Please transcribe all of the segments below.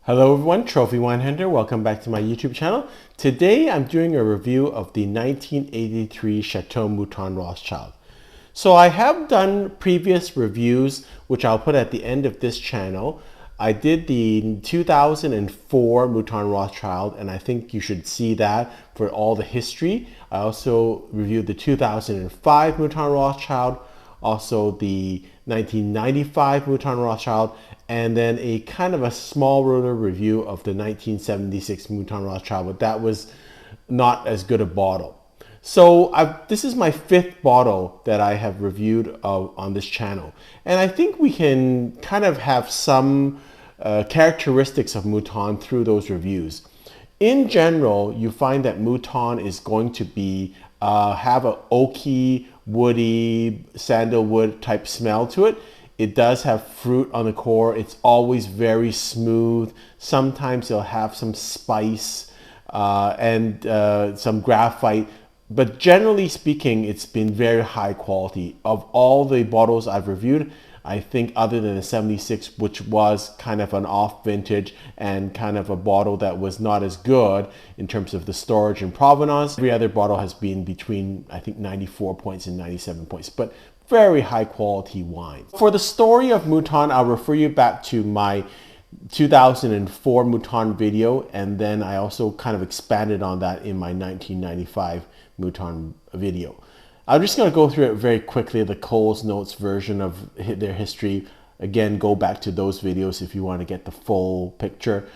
Hello everyone, Trophy Wine Hunter. Welcome back to my YouTube channel. Today I'm doing a review of the 1983 Chateau Mouton Rothschild. So I have done previous reviews, which I'll put at the end of this channel. I did the 2004 Mouton Rothschild, and I think you should see that for all the history. I also reviewed the 2005 Mouton Rothschild, also the 1995 Mouton Rothschild, and then a kind of a small rotor review of the 1976 Mouton Rothschild, but that was not as good a bottle. So this is my fifth bottle that I have reviewed on this channel. And I think we can kind of have some characteristics of Mouton through those reviews. In general, you find that Mouton is going to be have an oaky, woody, sandalwood type smell to it. It does have fruit on the core. It's always very smooth. Sometimes it'll have some spice and some graphite. But generally speaking, it's been very high quality. Of all the bottles I've reviewed, I think other than the 76, which was kind of an off vintage and kind of a bottle that was not as good in terms of the storage and provenance, every other bottle has been between, I think, 94 points and 97 points. But very high quality wine. For the story of Mouton, I'll refer you back to my 2004 Mouton video, and then I also kind of expanded on that in my 1995 Mouton video. I'm just going to go through it very quickly, the Coles Notes version of their history. Again, go back to those videos if you want to get the full picture.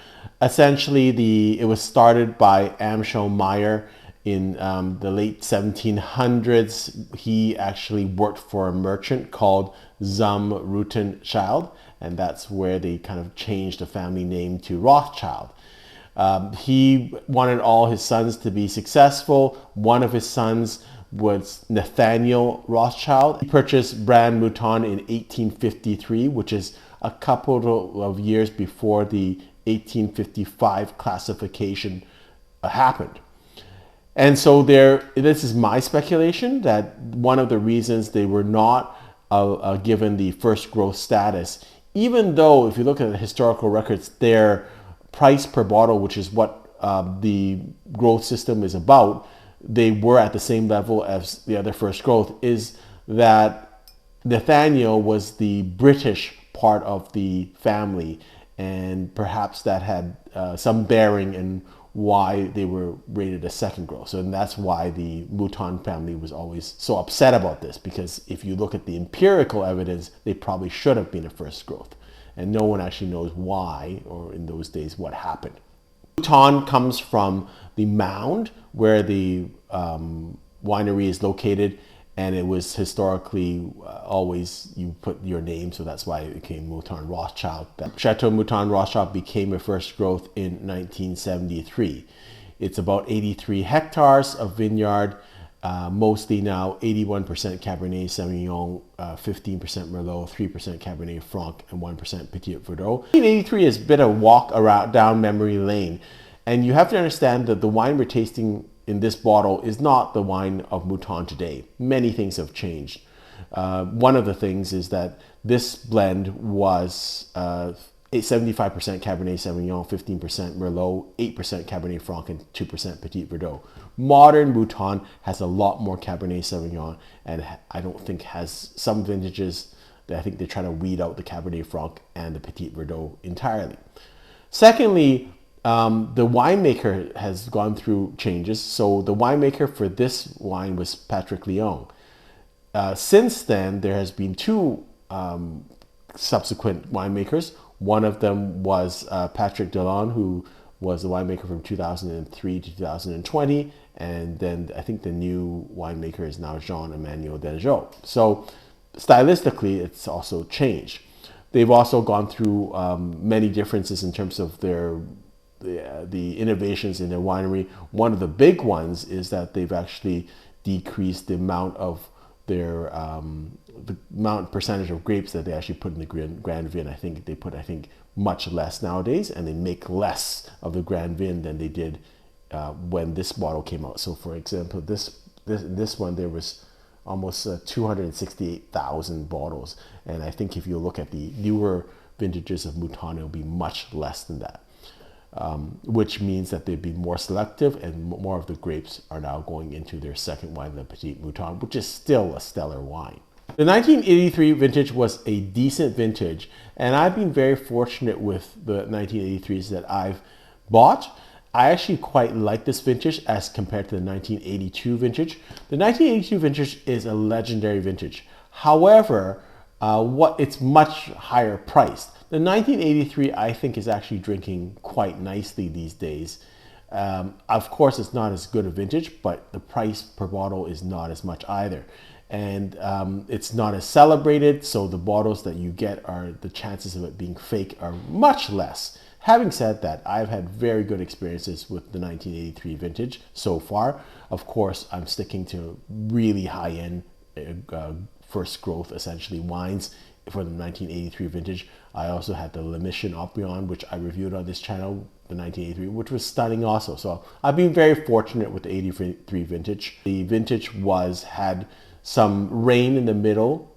Essentially, it was started by Amschel Meyer in the late 1700s. He actually worked for a merchant called Zum Rothschild, and that's where they kind of changed the family name to Rothschild. He wanted all his sons to be successful. One of his sons was Nathaniel Rothschild. He purchased Brane Mouton in 1853, which is a couple of years before the 1855 classification happened. And so this is my speculation that one of the reasons they were not given the first growth status, even though if you look at the historical records, their price per bottle, which is what the growth system is about, they were at the same level as the other first growth, is that Nathaniel was the British part of the family, and perhaps that had some bearing in why they were rated a second growth. So and that's why the Mouton family was always so upset about this, because if you look at the empirical evidence, they probably should have been a first growth. And no one actually knows why, or in those days, what happened. Mouton comes from the mound where the winery is located, and it was historically always you put your name, so that's why it became Mouton Rothschild. Chateau Mouton Rothschild became a first growth in 1973. It's about 83 hectares of vineyard, mostly now 81% Cabernet Sauvignon, 15% Merlot, 3% Cabernet Franc, and 1% Petit Verdot. 1983 is a bit of a walk around down memory lane, and you have to understand that the wine we're tasting in this bottle is not the wine of Mouton today. Many things have changed. One of the things is that this blend was 75% Cabernet Sauvignon, 15% Merlot, 8% Cabernet Franc, and 2% Petit Verdot. Modern Mouton has a lot more Cabernet Sauvignon, and I don't think has some vintages that I think they try to weed out the Cabernet Franc and the Petit Verdot entirely. Secondly, the winemaker has gone through changes. So the winemaker for this wine was Patrick Léon. Since then, there has been two subsequent winemakers. One of them was Patrick Delon, who was the winemaker from 2003 to 2020. And then I think the new winemaker is now Jean-Emmanuel Delgeau. So stylistically, it's also changed. They've also gone through many differences in terms of the innovations in their winery. One of the big ones is that they've actually decreased the amount of their percentage of grapes that they actually put in the Grand Vin. I think they put much less nowadays, and they make less of the Grand Vin than they did when this bottle came out. So for example, this one there was almost 268,000 bottles, and I think if you look at the newer vintages of Mouton, it'll be much less than that. which means that they'd be more selective and more of the grapes are now going into their second wine, the Petit Mouton, which is still a stellar wine. The 1983 vintage was a decent vintage, and I've been very fortunate with the 1983s that I've bought. I actually quite like this vintage as compared to the 1982 vintage. The 1982 vintage is a legendary vintage. However, it's much higher priced. The 1983, I think, is actually drinking quite nicely these days. Of course, it's not as good a vintage, but the price per bottle is not as much either. And it's not as celebrated, so the bottles that you get the chances of it being fake are much less. Having said that, I've had very good experiences with the 1983 vintage so far. Of course, I'm sticking to really high-end first growth, essentially, wines for the 1983 vintage. I also had the Le Mission Opulent, which I reviewed on this channel, the 1983, which was stunning also. So I've been very fortunate with the 83 vintage. The vintage had some rain in the middle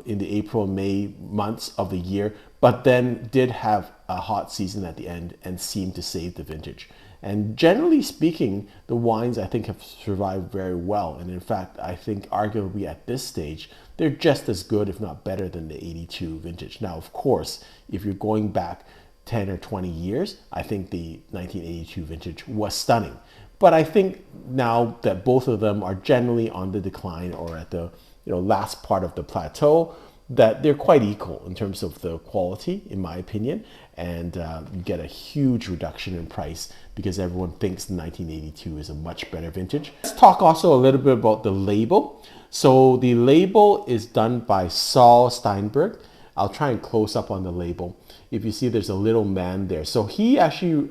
in the April and May months of the year, but then did have a hot season at the end and seemed to save the vintage. And generally speaking, the wines I think have survived very well. And in fact, I think arguably at this stage, they're just as good, if not better, than the 82 vintage. Now, of course, if you're going back 10 or 20 years, I think the 1982 vintage was stunning. But I think now that both of them are generally on the decline or at the last part of the plateau, that they're quite equal in terms of the quality, in my opinion, and you get a huge reduction in price because everyone thinks the 1982 is a much better vintage. Let's talk also a little bit about the label. So the label is done by Saul Steinberg. I'll try and close up on the label. If you see, there's a little man there. So he actually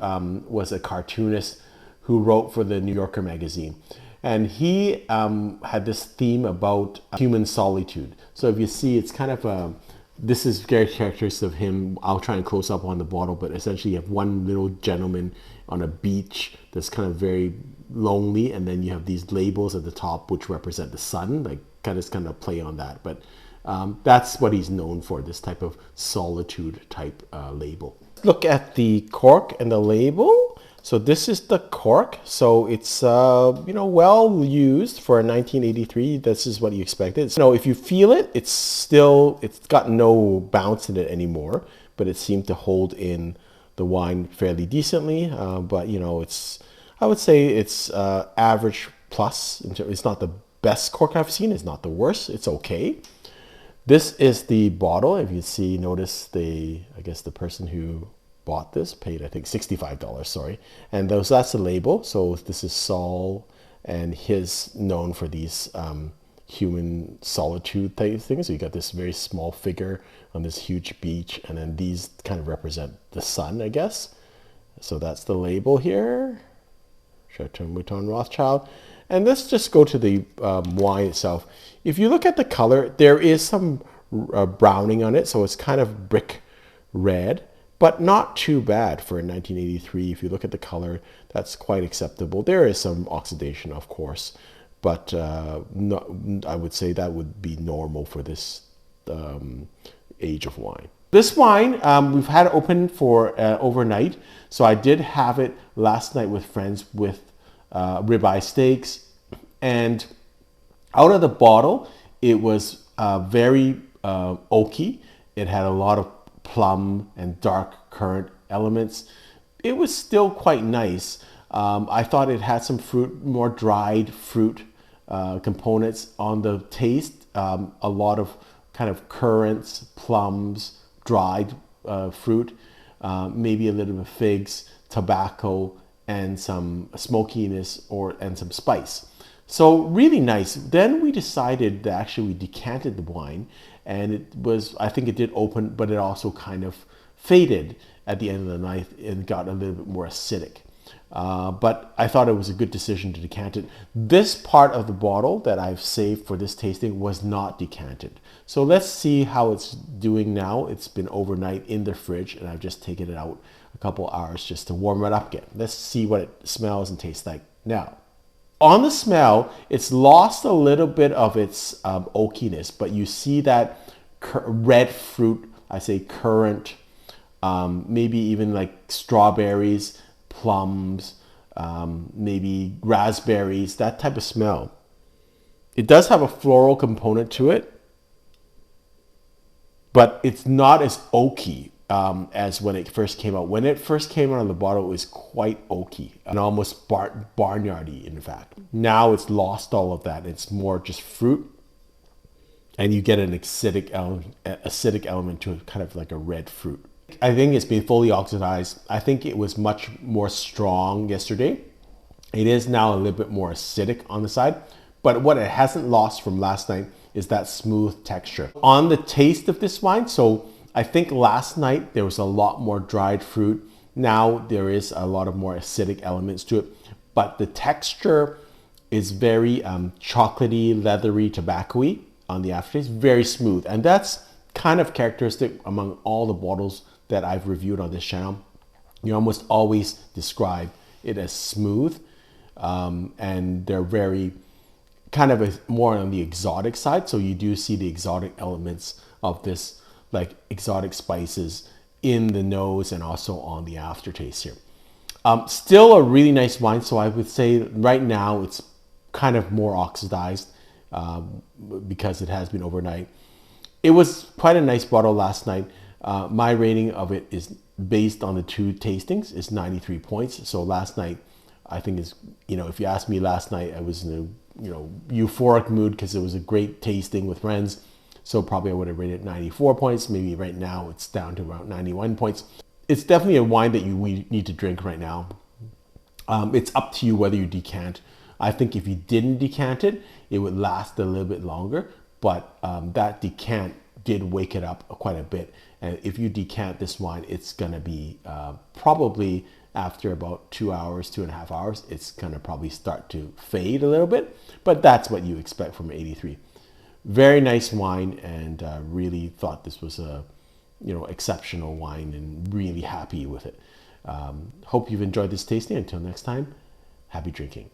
was a cartoonist who wrote for the New Yorker magazine. And he had this theme about human solitude. So if you see, it's kind of this is very characteristic of him. I'll try and close up on the bottle, but essentially you have one little gentleman on a beach that's kind of very lonely, and then you have these labels at the top which represent the sun, like kind of play on that. But that's what he's known for, this type of solitude type label. Look at the cork and the label. So this is the cork. So it's well used for a 1983. This is what you expected. So if you feel it, it's got no bounce in it anymore, but it seemed to hold in the wine fairly decently. But I would say it's average plus. It's not the best cork I've seen. It's not the worst. It's okay. This is the bottle. If you see, notice I guess the person who bought this paid, I think, $65, sorry. And that's the label. So this is Saul, and he's known for these human solitude type things. So you got this very small figure on this huge beach, and then these kind of represent the sun, I guess. So that's the label here, Chateau Mouton Rothschild. And let's just go to the wine itself. If you look at the color, there is some browning on it, so it's kind of brick red, but not too bad for a 1983. If you look at the color, that's quite acceptable. There is some oxidation, of course, but I would say that would be normal for this age of wine. This wine, we've had it open for overnight. So I did have it last night with friends with ribeye steaks. And out of the bottle, it was very oaky. It had a lot of plum and dark currant elements. It was still quite nice. I thought it had some fruit, more dried fruit components on the taste. A lot of kind of currants, plums, dried fruit, maybe a little bit of figs, tobacco, and some smokiness and some spice. So really nice. Then we decided that actually we decanted the wine, and I think it did open, but it also kind of faded at the end of the night and got a little bit more acidic. But I thought it was a good decision to decant it. This part of the bottle that I've saved for this tasting was not decanted. So let's see how it's doing now. It's been overnight in the fridge, and I've just taken it out a couple hours just to warm it up again. Let's see what it smells and tastes like now. On the smell, it's lost a little bit of its oakiness, but you see that red fruit, I say currant, maybe even like strawberries, plums, maybe raspberries, that type of smell. It does have a floral component to it, but it's not as oaky as when it first came out. When it first came out of the bottle, it was quite oaky and almost barnyardy, in fact. Now it's lost all of that. It's more just fruit, and you get an acidic element to it, kind of like a red fruit. I think it's been fully oxidized. I think it was much more strong yesterday. It is now a little bit more acidic on the side, but what it hasn't lost from last night is that smooth texture. On the taste of this wine, so I think last night there was a lot more dried fruit. Now there is a lot of more acidic elements to it, but the texture is very chocolatey, leathery, tobacco-y on the aftertaste, very smooth. And that's kind of characteristic among all the bottles that I've reviewed on this channel. You almost always describe it as smooth, and they're very kind of more on the exotic side. So you do see the exotic elements of this, like exotic spices in the nose and also on the aftertaste here. Still a really nice wine. So I would say right now it's kind of more oxidized because it has been overnight. It was quite a nice bottle last night. My rating of it is based on the 2 tastings is 93 points. So last night, I think is, if you asked me last night, I was in a, euphoric mood because it was a great tasting with friends. So probably I would have rated 94 points. Maybe right now it's down to around 91 points. It's definitely a wine that we need to drink right now. It's up to you whether you decant. I think if you didn't decant it, it would last a little bit longer, but that decant did wake it up quite a bit. And if you decant this wine, it's gonna be probably after about 2 hours, 2.5 hours, it's gonna probably start to fade a little bit, but that's what you expect from 83. Very nice wine, and really thought this was a exceptional wine, and really happy with it. Hope you've enjoyed this tasting. Until next time, happy drinking.